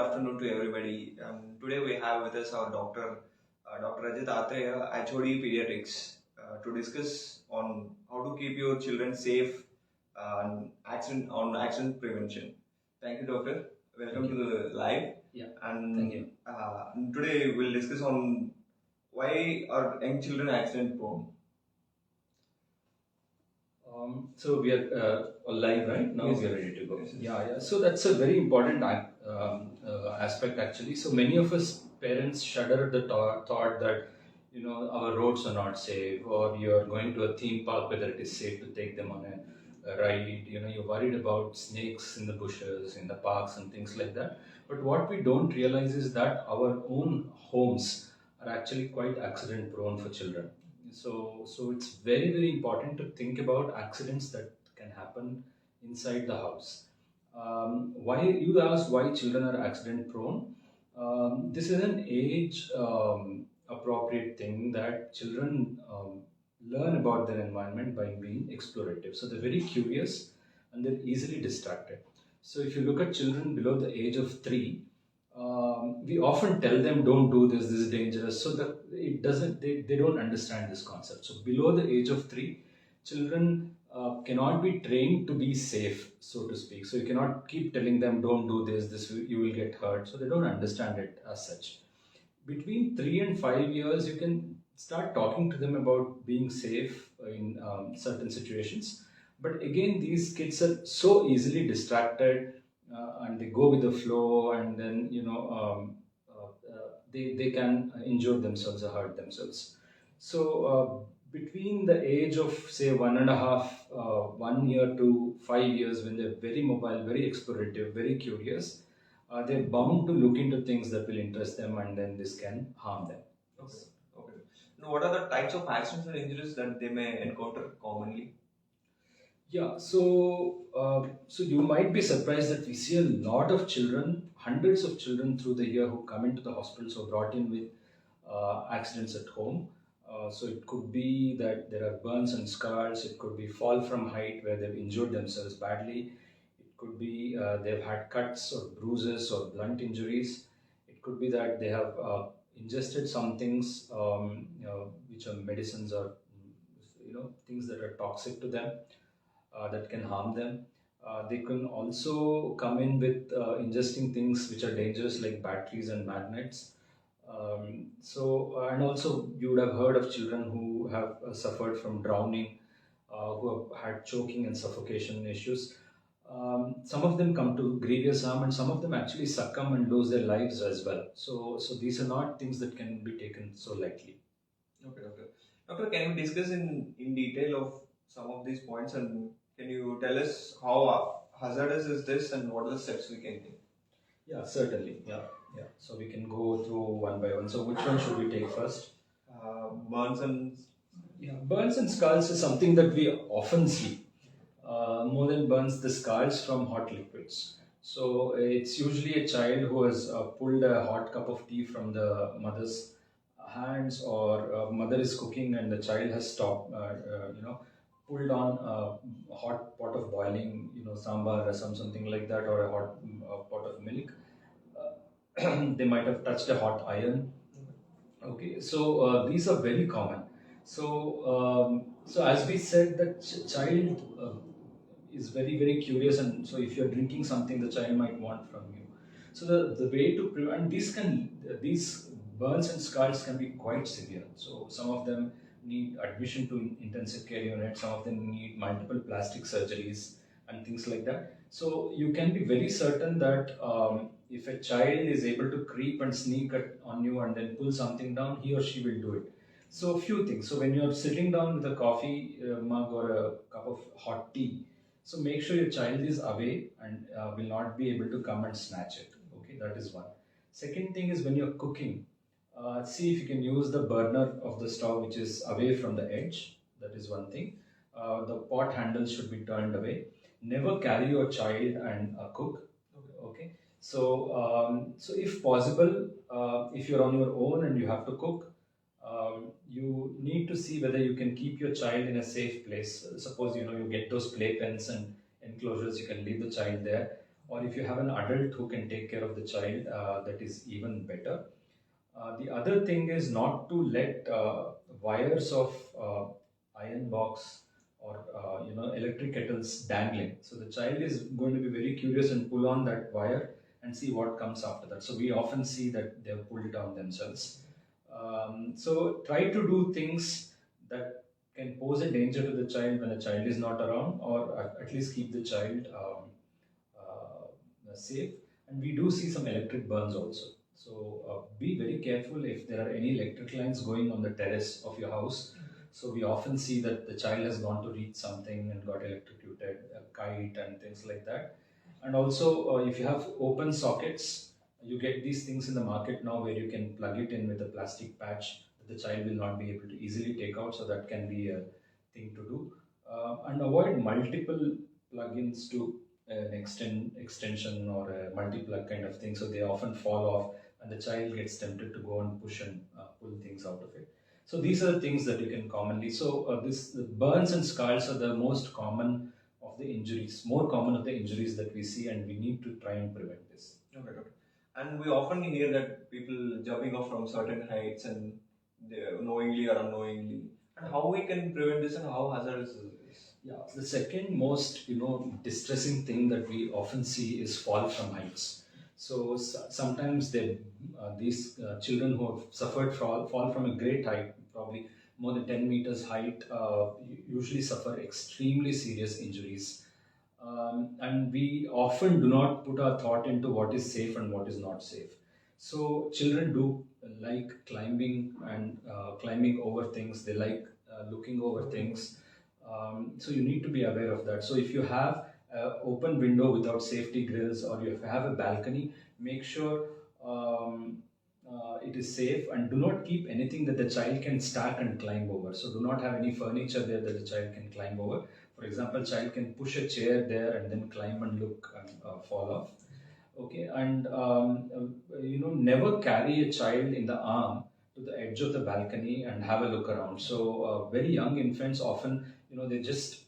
afternoon to everybody. Today we have with us our Dr. Rajath Athreya, HOD Paediatrics, to discuss on how to keep your children safe on accident prevention. Thank you, doctor. Welcome to the live. Yeah. And Thank you. Today we'll discuss on why are young children accident prone. So we are live right now. Yes, we are ready to go. Yes. Yeah. So that's a very important aspect actually. So many of us parents shudder at the thought that our roads are not safe, or you're going to a theme park whether it is safe to take them on a ride. You're worried about snakes in the bushes, in the parks, and things like that. But what we don't realize is that our own homes are actually quite accident prone for children. So it's very, very important to think about accidents that can happen inside the house. Why you asked why children are accident prone? This is an age appropriate thing that children learn about their environment by being explorative. So they're very curious and they're easily distracted. So if you look at children below the age of 3, we often tell them don't do this is dangerous, so that it doesn't they don't understand this concept. So below the age of 3, children cannot be trained to be safe, so to speak. So you cannot keep telling them don't do this you will get hurt, so they don't understand it as such. Between 3 and 5 years you can start talking to them about being safe in certain situations. But again, these kids are so easily distracted, and they go with the flow, and then they can injure themselves or hurt themselves. So between the age of say 1 year to 5 years, when they're very mobile, very explorative, very curious, they're bound to look into things that will interest them, and then this can harm them. Okay. Okay. Now, what are the types of accidents and injuries that they may encounter commonly? Yeah, so you might be surprised that we see a lot of children, hundreds of children through the year who come into the hospital, so brought in with accidents at home. So it could be that there are burns and scars. It could be fall from height where they've injured themselves badly. It could be they've had cuts or bruises or blunt injuries. It could be that they have ingested some things, which are medicines or things that are toxic to them, that can harm them. They can also come in with ingesting things which are dangerous like batteries and magnets. And also you would have heard of children who have suffered from drowning, who have had choking and suffocation issues. Some of them come to grievous harm, and some of them actually succumb and lose their lives as well. So these are not things that can be taken so lightly. Okay, doctor. Doctor, can you discuss in detail of some of these points, and can you tell us how hazardous is this and what are the steps we can take? Yeah, certainly. Yeah. So we can go through one by one. So which one should we take first? Burns and Burns and scalds is something that we often see. More than burns, the scalds from hot liquids. So it's usually a child who has pulled a hot cup of tea from the mother's hands, or mother is cooking and the child has stopped, pulled on a hot pot of boiling, sambar or something like that, or a hot pot of milk. They might have touched a hot iron. Okay, so these are very common. So as we said, the child is very, very curious, and so if you're drinking something, the child might want from you. So the way to prevent these burns and scars can be quite severe. So some of them need admission to intensive care unit. Some of them need multiple plastic surgeries and things like that. So you can be very certain that if a child is able to creep and sneak on you and then pull something down, he or she will do it. So a few things. So when you're sitting down with a coffee mug or a cup of hot tea, so make sure your child is away and will not be able to come and snatch it. Okay, that is one. Second thing is when you're cooking, see if you can use the burner of the stove which is away from the edge. That is one thing. The pot handle should be turned away. Never carry your child and cook. Okay. So if possible, if you're on your own and you have to cook, you need to see whether you can keep your child in a safe place. Suppose you get those playpens and enclosures, you can leave the child there, or if you have an adult who can take care of the child, that is even better. The other thing is not to let wires of iron box or electric kettles dangling. So the child is going to be very curious and pull on that wire and see what comes after that. So we often see that they have pulled down themselves. So try to do things that can pose a danger to the child when the child is not around, or at least keep the child safe. And we do see some electric burns also. So be very careful if there are any electric lines going on the terrace of your house. So we often see that the child has gone to reach something and got electrocuted, a kite and things like that. And also, if you have open sockets, you get these things in the market now where you can plug it in with a plastic patch that the child will not be able to easily take out. So that can be a thing to do. And avoid multiple plugins to an extension or a multi-plug kind of thing. So they often fall off and the child gets tempted to go and push and pull things out of it. So these are the things that you can commonly. So the burns and scars are the most common of the injuries, more common of the injuries that we see, and we need to try and prevent this. Okay, doctor. And we often hear that people jumping off from certain heights and they knowingly or unknowingly. And how we can prevent this and how hazardous is this? Yeah, the second most distressing thing that we often see is fall from heights. So sometimes these children who have suffered fall from a great height, probably more than 10 meters height, usually suffer extremely serious injuries. And we often do not put our thought into what is safe and what is not safe. So children do like climbing and climbing over things. They like looking over things. So you need to be aware of that. So if you have an open window without safety grills, or you have a balcony, make sure it is safe, and do not keep anything that the child can stack and climb over. So do not have any furniture there that the child can climb over. For example, child can push a chair there and then climb and look and fall off. Okay, and never carry a child in the arm to the edge of the balcony and have a look around. So very young infants often, they just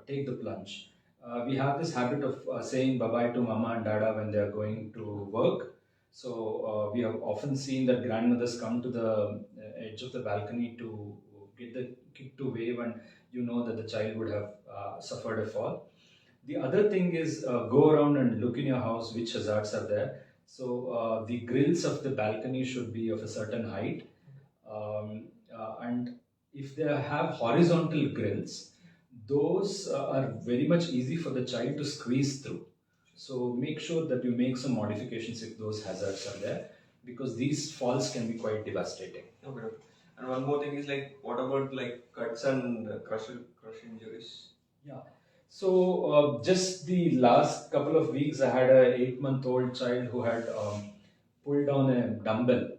take the plunge. We have this habit of saying bye bye to mama and dada when they are going to work. So we have often seen that grandmothers come to the edge of the balcony to get the kid to wave, and that the child would have suffered a fall. The other thing is go around and look in your house which hazards are there. So the grills of the balcony should be of a certain height, and if they have horizontal grills, those are very much easy for the child to squeeze through. So make sure that you make some modifications if those hazards are there, because these falls can be quite devastating. Okay. And one more thing is, like, what about like cuts and crush injuries? Yeah. So just the last couple of weeks, I had a 8-month-old child who had pulled down a dumbbell,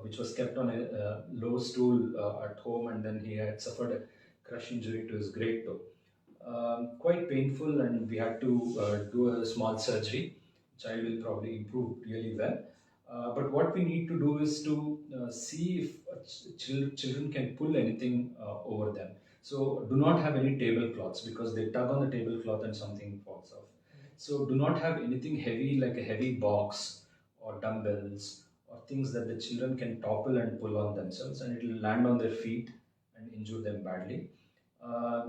which was kept on a low stool at home, and then he had suffered a crush injury to his great toe. Quite painful, and we had to do a small surgery. Child will probably improve really well. But what we need to do is to see if children can pull anything over them. So do not have any tablecloths, because they tug on the tablecloth and something falls off. So do not have anything heavy like a heavy box or dumbbells or things that the children can topple and pull on themselves, and it will land on their feet and injure them badly.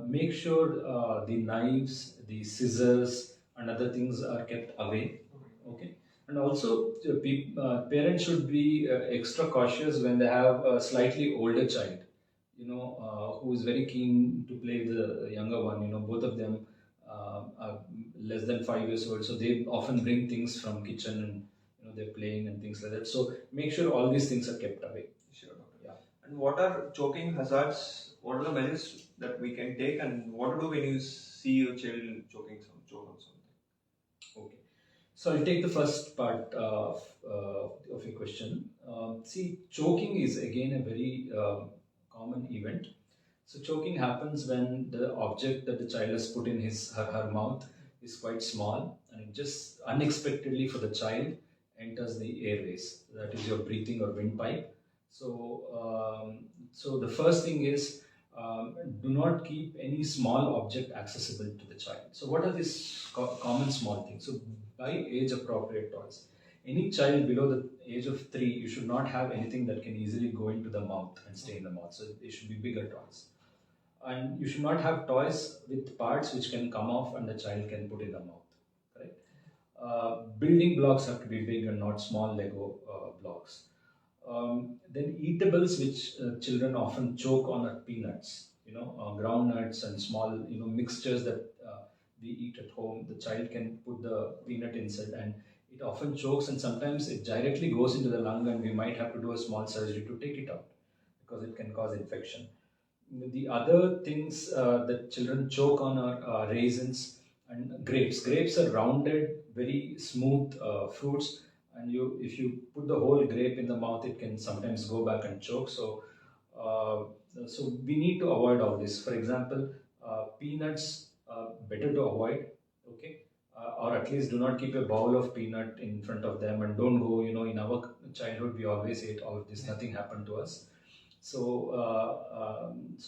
Make sure the knives, the scissors, and other things are kept away. Okay. And also, parents should be extra cautious when they have a slightly older child, who is very keen to play with the younger one. Both of them are less than 5 years old, so they often bring things from kitchen, and they're playing and things like that. So make sure all these things are kept away. Sure. Yeah. And what are choking hazards? What are the measures that we can take, and what to do when you see your child choke on something? Okay. So I'll take the first part of your question. See, choking is again a very common event. So choking happens when the object that the child has put in her mouth is quite small, and it just unexpectedly for the child enters the airways. That is your breathing or windpipe. So the first thing is do not keep any small object accessible to the child. So what are these common small things? So buy age appropriate toys. Any child below the age of 3, you should not have anything that can easily go into the mouth and stay in the mouth. So they should be bigger toys. And you should not have toys with parts which can come off and the child can put in the mouth. Correct? Building blocks have to be big and not small Lego blocks. Then eatables which children often choke on are peanuts, ground nuts and small, mixtures that we eat at home. The child can put the peanut inside and it often chokes, and sometimes it directly goes into the lung and we might have to do a small surgery to take it out because it can cause infection. The other things that children choke on are raisins and grapes. Grapes are rounded, very smooth fruits, and if you put the whole grape in the mouth, it can sometimes go back and choke. Uh, so we need to avoid all this. For example, peanuts better to avoid. Okay. Or at least do not keep a bowl of peanut in front of them, and don't go. In our childhood, we always ate all of this. Nothing happened to us. So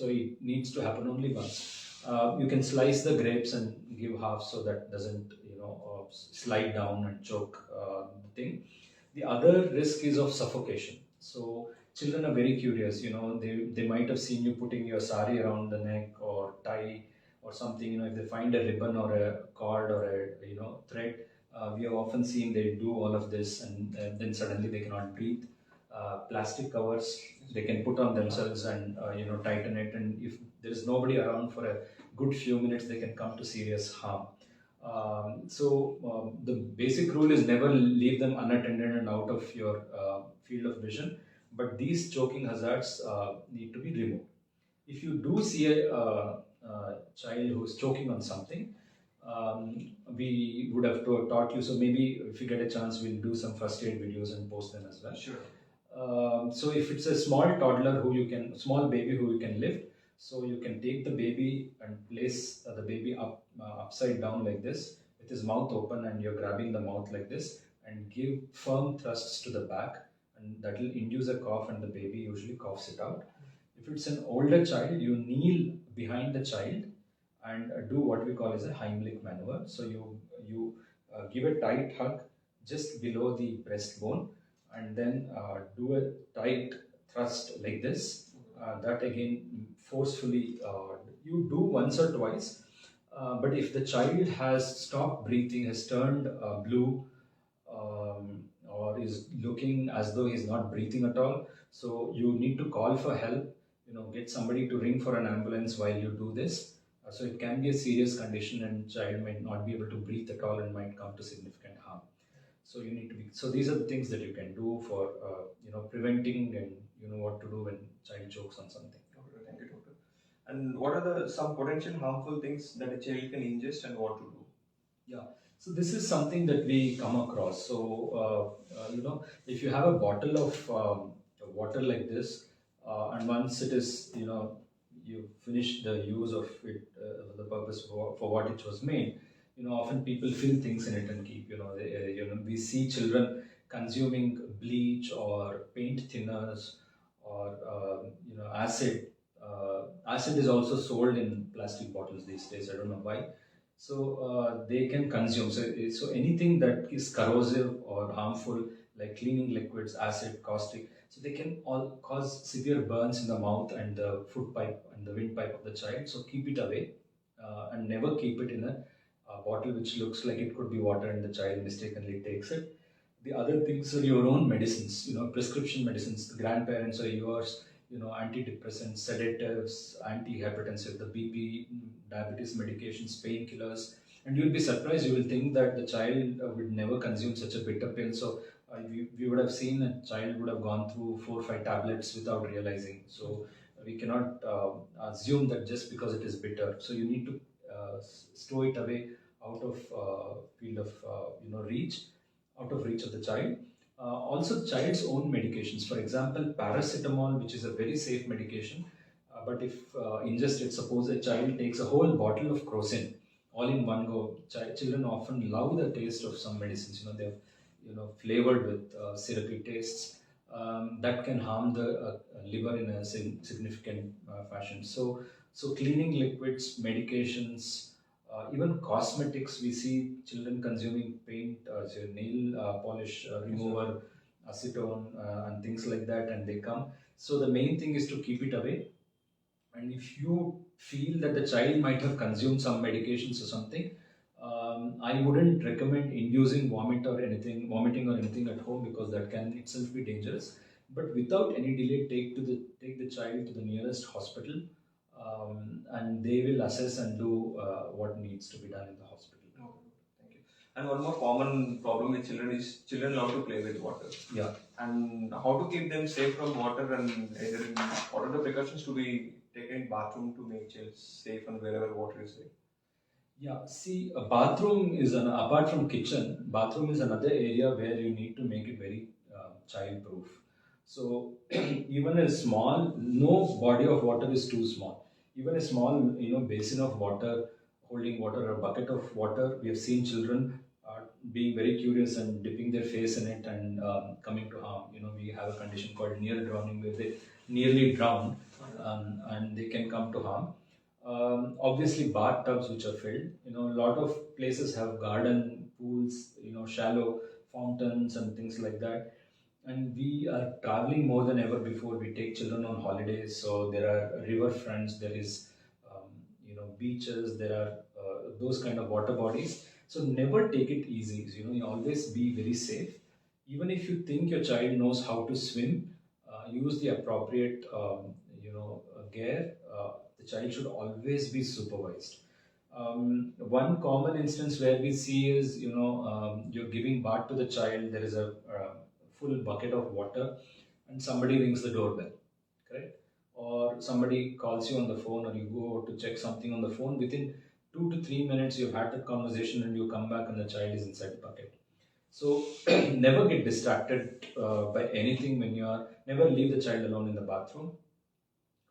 it needs to happen only once. You can slice the grapes and give half so that doesn't slide down and choke the thing. The other risk is of suffocation. So children are very curious. They might have seen you putting your sari around the neck or tie or something. If they find a ribbon or a cord or a thread, we have often seen they do all of this, and then suddenly they cannot breathe. Plastic covers they can put on themselves and tighten it, and if there is nobody around for a good few minutes, they can come to serious harm. The basic rule is never leave them unattended and out of your field of vision, but these choking hazards need to be removed. If you do see a child who is choking on something, we would have taught you. So maybe if you get a chance, we'll do some first aid videos and post them as well. Sure. So if it's a small toddler small baby who you can lift, so you can take the baby and place the baby upside down like this with his mouth open, and you're grabbing the mouth like this and give firm thrusts to the back, and that will induce a cough, and the baby usually coughs it out. If it's an older child, you kneel behind the child and do what we call as a Heimlich maneuver. So you give a tight hug just below the breastbone, and then do a tight thrust like this. That again forcefully you do once or twice. But if the child has stopped breathing, has turned blue, or is looking as though he's not breathing at all, so you need to call for help. Get somebody to ring for an ambulance while you do this. So it can be a serious condition, and child might not be able to breathe at all and might come to significant harm. So you need to be. So these are the things that you can do for preventing, and what to do when child chokes on something. Okay, thank you, doctor. And what are some potential harmful things that a child can ingest, and what to do? Yeah. So this is something that we come across. So if you have a bottle of water like this, and once it is you finish the use of it, the purpose for what it was made. Often people fill things in it and keep. We see children consuming bleach or paint thinners or acid. Acid is also sold in plastic bottles these days. I don't know why. So they can consume. So anything that is corrosive or harmful, like cleaning liquids, acid, caustic, so they can all cause severe burns in the mouth and the food pipe and the windpipe of the child. So keep it away, and never keep it in a bottle which looks like it could be water and the child mistakenly takes it. The other things are your own medicines, prescription medicines. The grandparents or yours, antidepressants, sedatives, antihypertensive, the BP, diabetes medications, painkillers. And you'll be surprised, you will think that the child would never consume such a bitter pill. So we would have seen a child would have gone through 4 or 5 tablets without realizing. So we cannot assume that just because it is bitter. So you need to stow it away out of field of reach, out of reach of the child. Also, child's own medications. For example, paracetamol, which is a very safe medication, but if ingested, suppose a child takes a whole bottle of crocin all in one go. Children often love the taste of some medicines. They're flavored with syrupy tastes. that can harm the liver in a significant fashion. So cleaning liquids, medications, even cosmetics. We see children consuming paint, nail polish remover, acetone, and things like that, and they come. So the main thing is to keep it away. And if you feel that the child might have consumed some medications or something, I wouldn't recommend inducing vomiting or anything at home, because that can itself be dangerous. But without any delay, take the child to the nearest hospital, and they will assess and do what needs to be done in the hospital. Okay, thank you. And one more common problem with children is children love to play with water. Yeah. And how to keep them safe from water, and what are the precautions to be taken in bathroom to make children safe and wherever water is there? Yeah, see, a bathroom is apart from kitchen, bathroom is another area where you need to make it very child-proof. So even a small, no body of water is too small. Even a small, basin of water, holding water, or a bucket of water, we have seen children being very curious and dipping their face in it and coming to harm. We have a condition called near drowning, where they nearly drown, and they can come to harm. Obviously, bathtubs which are filled. A lot of places have garden pools, shallow fountains and things like that. And we are traveling more than ever before. We take children on holidays, so there are river fronts, there is, beaches, there are those kind of water bodies. So never take it easy. You always be very safe. Even if you think your child knows how to swim, use the appropriate, gear. The child should always be supervised. One common instance where we see is, you're giving bath to the child, there is a full bucket of water, and somebody rings the doorbell, correct? Or somebody calls you on the phone, or you go to check something on the phone. Within 2 to 3 minutes, you've had that conversation, and you come back, and the child is inside the bucket. So never get distracted by anything never leave the child alone in the bathroom.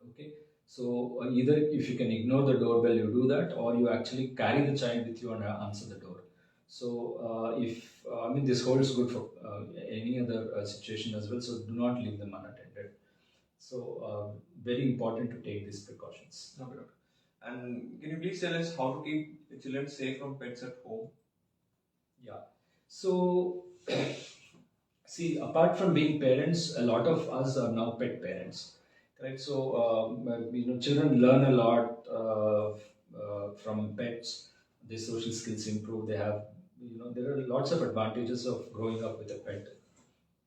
Okay. So either if you can ignore the doorbell, you do that, or you actually carry the child with you and answer the door. So if I mean, this holds good for any other situation as well. So do not leave them unattended. So very important to take these precautions. Okay, doctor. And can you please tell us how to keep the children safe from pets at home? Yeah. So see, apart from being parents, a lot of us are now pet parents. Right, so children learn a lot from pets. Their social skills improve. They have, there are lots of advantages of growing up with a pet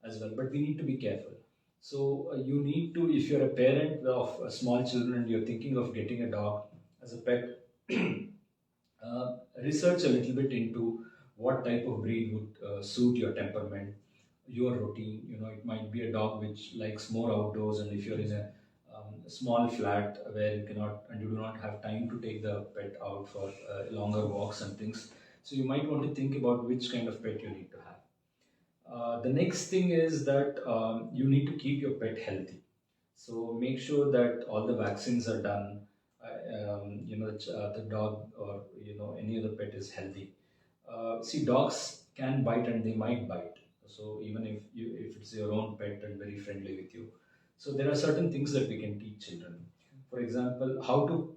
as well. But we need to be careful. So you need to, if you're a parent of small children and you're thinking of getting a dog as a pet, research a little bit into what type of breed would suit your temperament, your routine. It might be a dog which likes more outdoors, and if you're in a small flat where you cannot and you do not have time to take the pet out for longer walks and things, so you might want to think about which kind of pet you need to have. The next thing is that you need to keep your pet healthy. So make sure that all the vaccines are done. The dog or any other pet is healthy. See, dogs can bite and they might bite. So even if it's your own pet and very friendly with you, so there are certain things that we can teach children. For example, how to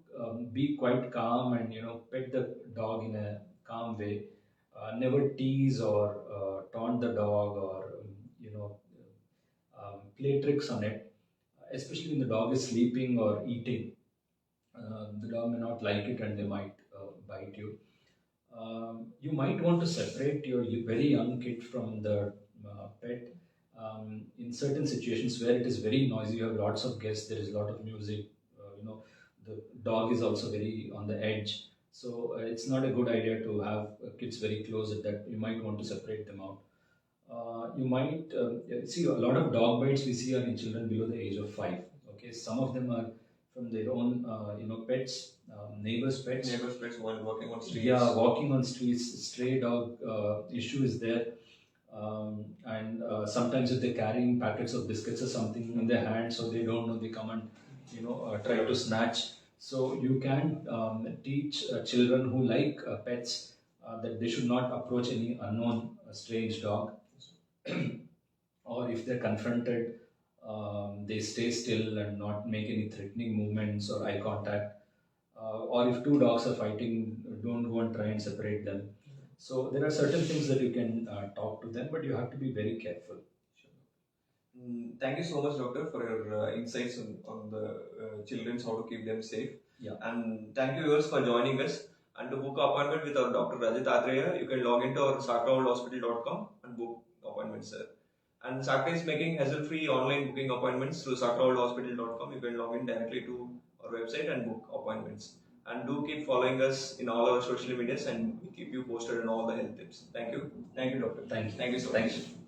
be quite calm and pet the dog in a calm way. Never tease or taunt the dog, or play tricks on it, especially when the dog is sleeping or eating. The dog may not like it and they might bite you. You might want to separate your very young kid from the pet. In certain situations where it is very noisy, you have lots of guests, there is a lot of music, the dog is also very on the edge. So it's not a good idea to have kids very close at that. You might want to separate them out. You might see a lot of dog bites we see are in children below the age of 5. Okay, some of them are from their own, pets, neighbors' pets. Neighbors' pets while walking on streets. Yeah, walking on streets, stray dog issue is there. And sometimes if they're carrying packets of biscuits or something in their hand, so they don't know, they come and try to snatch. So you can teach children who like pets that they should not approach any unknown strange dog. or if they're confronted, they stay still and not make any threatening movements or eye contact. Or if two dogs are fighting, don't go and try and separate them. So there are certain things that you can talk to them, but you have to be very careful. Thank you so much, doctor, for your insights on the children, how to keep them safe. Yeah. And thank you, viewers, for joining us. And to book an appointment with our Dr. Rajath Athreya, you can log into our sakraworldhospital.com and book appointments, sir. And Sakra is making hassle-free online booking appointments through sakraworldhospital.com. You can log in directly to our website and book appointments. And do keep following us in all our social medias, and we keep you posted on all the health tips. Thank you. Thank you, doctor. Thank you. Thank you so Thank much. you.